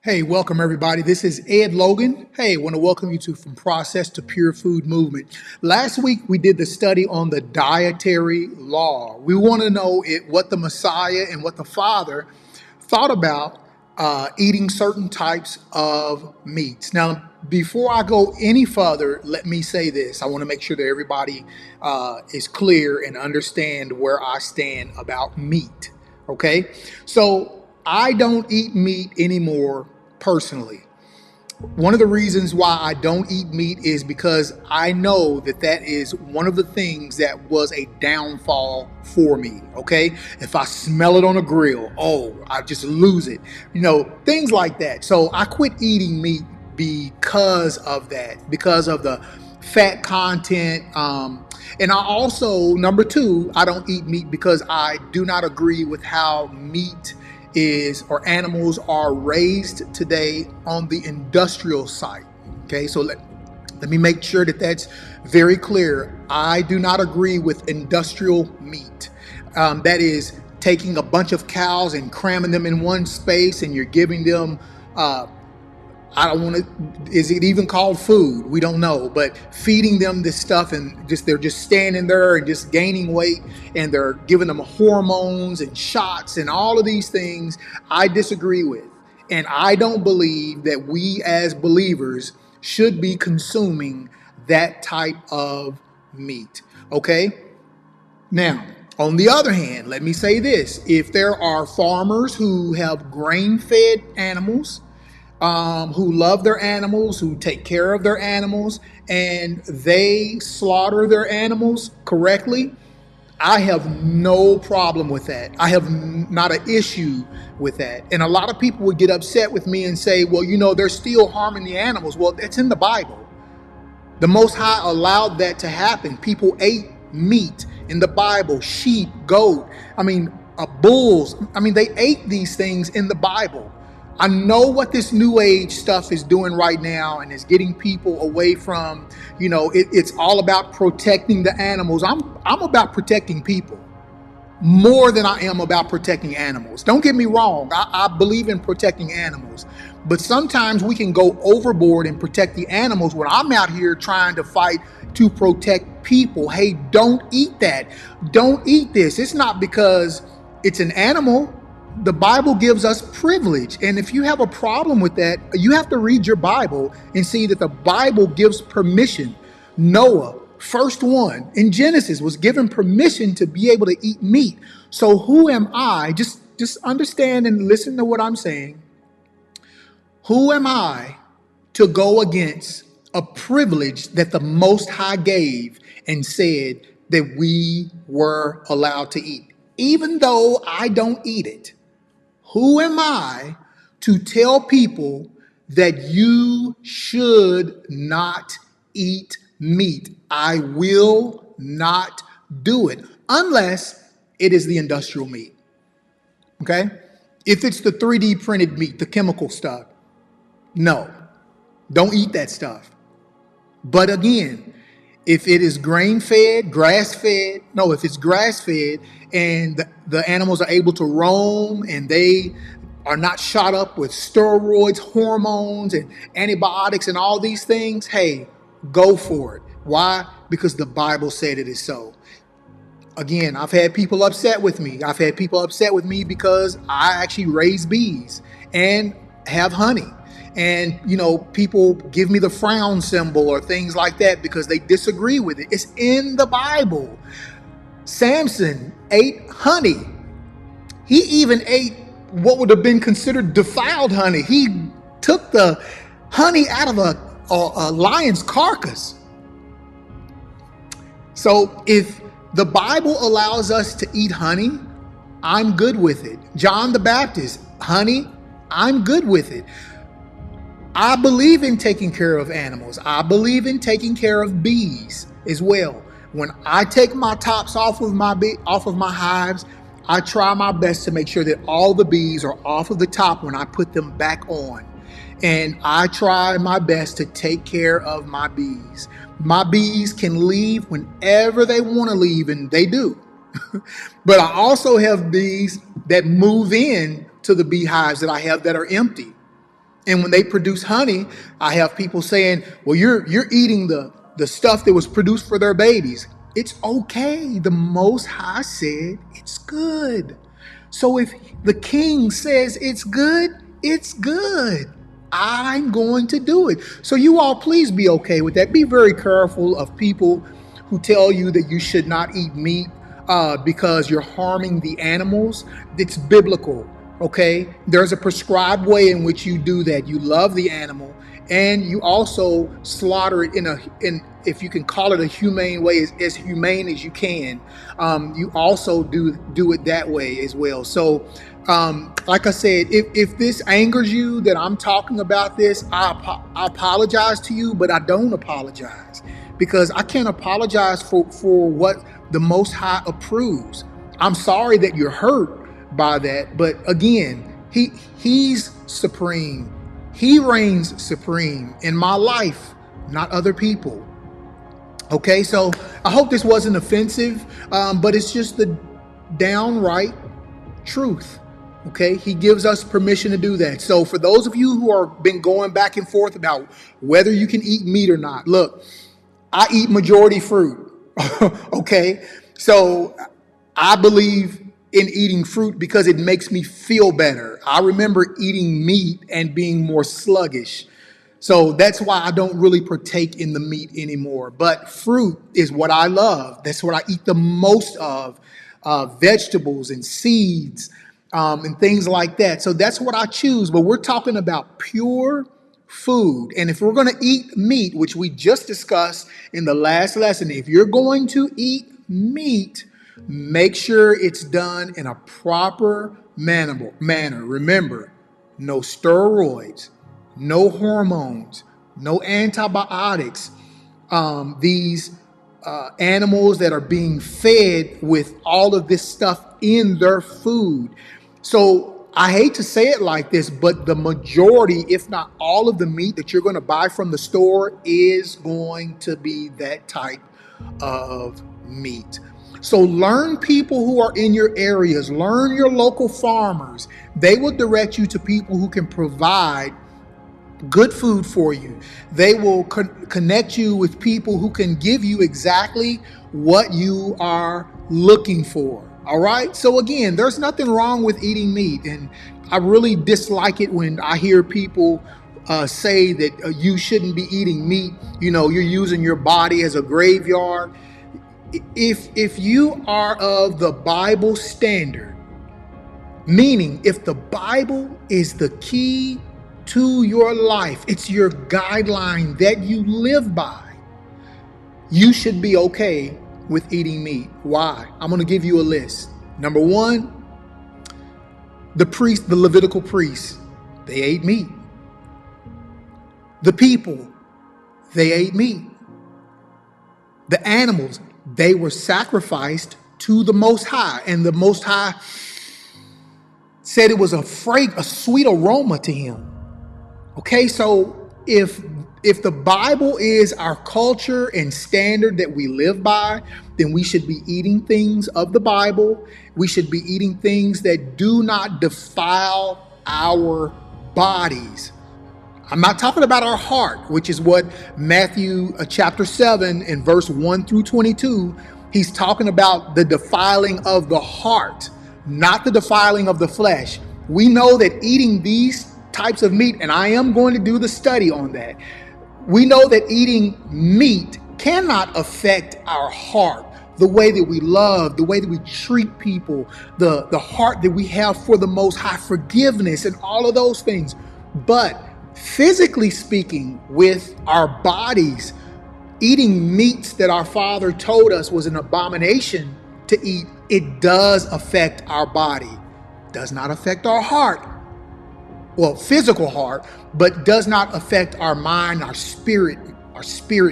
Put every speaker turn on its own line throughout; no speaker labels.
Hey, welcome everybody. This is Ed Logan. Hey, I want to welcome you to From Process to Pure Food Movement. Last week we did the study on the dietary law. We want to know what the Messiah and what the Father thought about eating certain types of meats. Now, before I go any further, let me say this. I want to make sure that everybody is clear and understand where I stand about meat. Okay, so I don't eat meat anymore personally. One of the reasons why I don't eat meat is because I know that is one of the things that was a downfall for me. Okay, if I smell it on a grill, I just lose it. Things like that. So I quit eating meat because of that, because of the fat content. And I also, number two, I don't eat meat because I do not agree with how meat is or animals are raised today on the industrial site. Okay, so let me make sure that that's very clear. I do not agree with industrial meat. That is taking a bunch of cows and cramming them in one space, and you're giving them I don't want to, is it even called food? We don't know, but feeding them this stuff and they're just standing there and just gaining weight, and they're giving them hormones and shots and all of these things I disagree with. And I don't believe that we as believers should be consuming that type of meat. Okay? Now, on the other hand, let me say this. If there are farmers who have grain-fed animals, who love their animals, who take care of their animals, and they slaughter their animals correctly, I have no problem with that. I have not an issue with that. And a lot of people would get upset with me and say, well, they're still harming the animals. Well, it's in the Bible. The Most High allowed that to happen. People ate meat in the Bible, sheep, goat, bulls. They ate these things in the Bible. I know what this new age stuff is doing right now, and it's getting people away from, it's all about protecting the animals. I'm about protecting people more than I am about protecting animals. Don't get me wrong. I believe in protecting animals, but sometimes we can go overboard and protect the animals when I'm out here trying to fight to protect people. Hey, don't eat that. Don't eat this. It's not because it's an animal. The Bible gives us privilege. And if you have a problem with that, you have to read your Bible and see that the Bible gives permission. Noah, first one in Genesis, was given permission to be able to eat meat. So who am I? Just understand and listen to what I'm saying. Who am I to go against a privilege that the Most High gave and said that we were allowed to eat, even though I don't eat it? Who am I to tell people that you should not eat meat? I will not do it unless it is the industrial meat. Okay? If it's the 3D printed meat, the chemical stuff, no, don't eat that stuff. But again, if it is grain-fed, grass-fed, if it's grass-fed and the animals are able to roam and they are not shot up with steroids, hormones, and antibiotics and all these things, hey, go for it. Why? Because the Bible said it is so. Again, I've had people upset with me. I've had people upset with me because I actually raise bees and have honey. And, people give me the frown symbol or things like that because they disagree with it. It's in the Bible. Samson ate honey. He even ate what would have been considered defiled honey. He took the honey out of a lion's carcass. So if the Bible allows us to eat honey, I'm good with it. John the Baptist, honey, I'm good with it. I believe in taking care of animals. I believe in taking care of bees as well. When I take my tops off of my hives, I try my best to make sure that all the bees are off of the top when I put them back on. And I try my best to take care of my bees. My bees can leave whenever they want to leave, and they do. But I also have bees that move in to the beehives that I have that are empty. And when they produce honey, I have people saying, well, you're eating the stuff that was produced for their babies. It's okay. The Most High said it's good. So if the king says it's good, it's good. I'm going to do it. So you all please be okay with that. Be very careful of people who tell you that you should not eat meat because you're harming the animals. It's biblical. Okay, there's a prescribed way in which you do that. You love the animal, and you also slaughter it in if you can call it a humane way, as humane as you can. You also do it that way as well. So, like I said, if this angers you that I'm talking about this, I apologize to you, but I don't apologize because I can't apologize for what the Most High approves. I'm sorry that you're hurt by that, but again, he's supreme. He reigns supreme in my life, not other people. Okay, so I hope this wasn't offensive, but it's just the downright truth. Okay, he gives us permission to do that. So for those of you who are been going back and forth about whether you can eat meat or not, look, I eat majority fruit. Okay, so I believe in eating fruit because it makes me feel better. I remember eating meat and being more sluggish. So that's why I don't really partake in the meat anymore. But fruit is what I love. That's what I eat the most of. Vegetables and seeds and things like that. So that's what I choose. But we're talking about pure food. And if we're going to eat meat, which we just discussed in the last lesson, if you're going to eat meat, make sure it's done in a proper manner. Remember, no steroids, no hormones, no antibiotics. These animals that are being fed with all of this stuff in their food. So I hate to say it like this, but the majority, if not all of the meat that you're going to buy from the store is going to be that type of meat. So learn people who are in your areas, learn your local farmers. They will direct you to people who can provide good food for you. They will connect you with people who can give you exactly what you are looking for. All right. So again, there's nothing wrong with eating meat. And I really dislike it when I hear people say that you shouldn't be eating meat. You know, you're using your body as a graveyard. If you are of the Bible standard, meaning if the Bible is the key to your life, it's your guideline that you live by, you should be okay with eating meat. Why? I'm going to give you a list. Number one, the Levitical priests, they ate meat. The people, they ate meat. The animals, they were sacrificed to the Most High, and the Most High said it was a sweet aroma to him. Okay, so if the Bible is our culture and standard that we live by, then we should be eating things of the Bible. We should be eating things that do not defile our bodies. I'm not talking about our heart, which is what Matthew chapter 7 and verse 1 through 22, he's talking about the defiling of the heart, not the defiling of the flesh. We know that eating these types of meat, and I am going to do the study on that. We know that eating meat cannot affect our heart, the way that we love, the way that we treat people, the heart that we have for the Most High, forgiveness and all of those things. But physically speaking, with our bodies, eating meats that our Father told us was an abomination to eat, it does affect our body. Does not affect our heart. Well, physical heart, but does not affect our mind, our spirit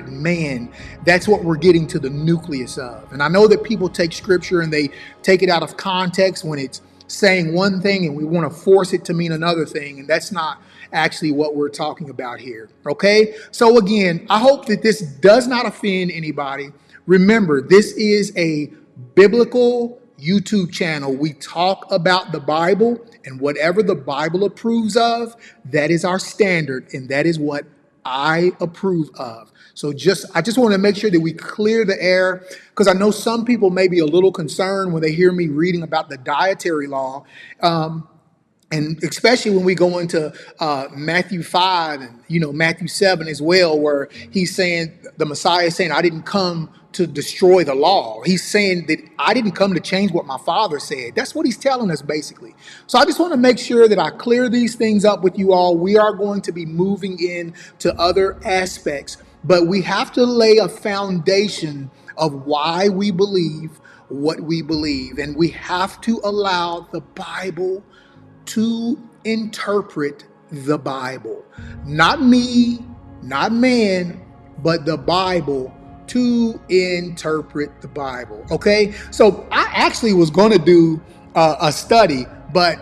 man. That's what we're getting to the nucleus of. And I know that people take scripture and they take it out of context when it's saying one thing and we want to force it to mean another thing. And that's not actually what we're talking about here. Okay. So again, I hope that this does not offend anybody. Remember, this is a biblical YouTube channel, we talk about the Bible, and whatever the Bible approves of, that is our standard, and that is what I approve of. So I just want to make sure that we clear the air, because I know some people may be a little concerned when they hear me reading about the dietary law. And especially when we go into Matthew 5 and, Matthew 7 as well, where he's saying, the Messiah is saying, I didn't come to destroy the law. He's saying that I didn't come to change what my Father said. That's what he's telling us, basically. So I just want to make sure that I clear these things up with you all. We are going to be moving into other aspects, but we have to lay a foundation of why we believe what we believe. And we have to allow the Bible to interpret the Bible. Not me, not man, but the Bible to interpret the Bible. Okay? So I actually was going to do a study, but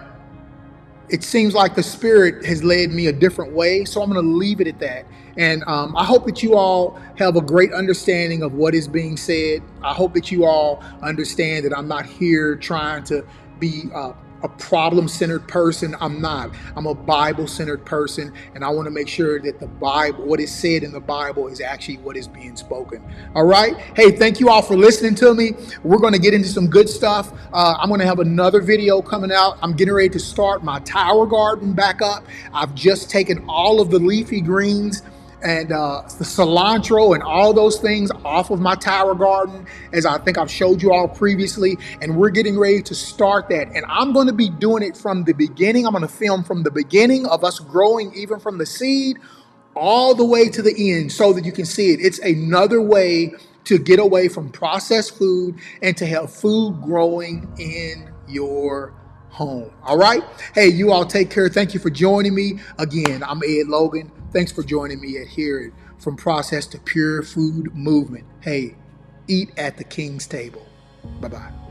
it seems like the Spirit has led me a different way. So I'm going to leave it at that. And I hope that you all have a great understanding of what is being said. I hope that you all understand that I'm not here trying to be a problem-centered person. I'm not. I'm a Bible-centered person, and I want to make sure that the Bible, what is said in the Bible, is actually what is being spoken. All right? Hey, thank you all for listening to me. We're going to get into some good stuff. I'm going to have another video coming out. I'm getting ready to start my tower garden back up. I've just taken all of the leafy greens and the cilantro and all those things off of my tower garden, as I think I've showed you all previously, and we're getting ready to start that. And I'm going to be doing it from the beginning. I'm going to film from the beginning of us growing, even from the seed all the way to the end, so that you can see it. It's another way to get away from processed food and to have food growing in your home. All right? Hey, you all take care. Thank you for joining me. Again, I'm Ed Logan. Thanks for joining me at here From Process to Pure Food Movement. Hey, eat at the King's table. Bye-bye.